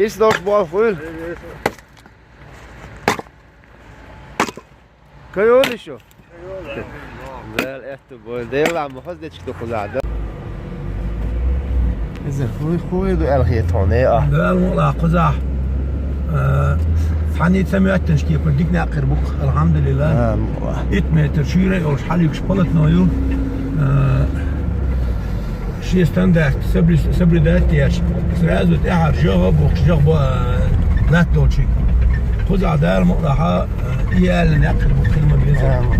Is dat bal goed? Kan je ook niet zo? Wel echt een bal. Deel aan me gaat dit toch gedaan. Is er goed door elke tonne ja. Wel والله قزح. فحنيت سمعتش كيف بديك ناقر بوك الحمد لله. 8 متر شيرة أو شحال يكشبلت نايو. شيء ستاندرد سبري داتيش. سرازو تأحر جغب وجغب ذات دوتشي. قزح دار مقرحة يال ناقر بوك كلمة بيزا.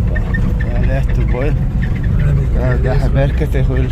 لا تبغى. ده حبالك تقول.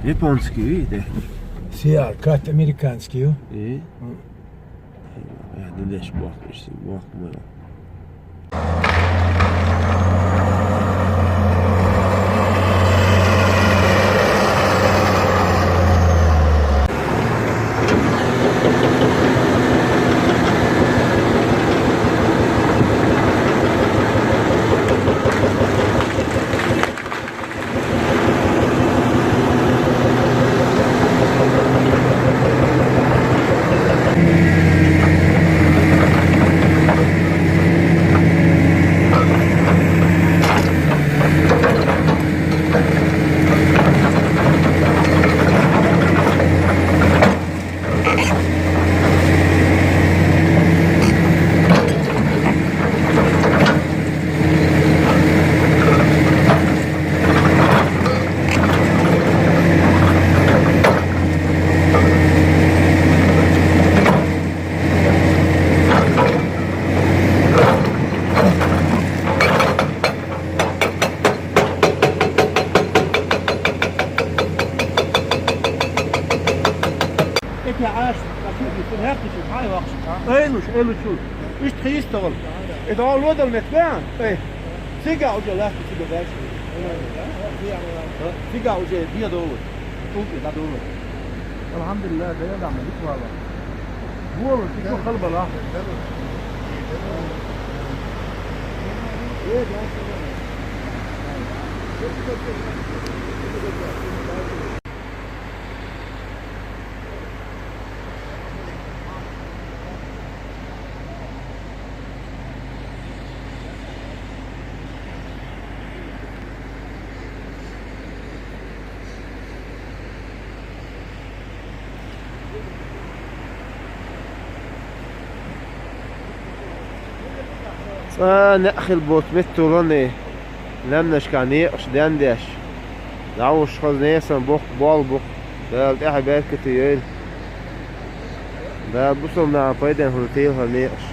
Japonski ide. سيار كات أمريكانسكي. إيه. هذا ليش باخذ باخذ إلو شو إيش تخيستغل إذا هو الوضع المتبان إيه سيجا وجه لا سيجا باش سيجا وجه دي دولار توقي لا دولار الحمد لله ده يدعم ليك والله هو شو قلبه لا ايه ده نأخذ بوت متروني لم نشكاني أشدان داش دعوش خزنيسا بوك بال بوك ده إحنا بيركتيل ده بصوا مع بايدن هولتيل هنيش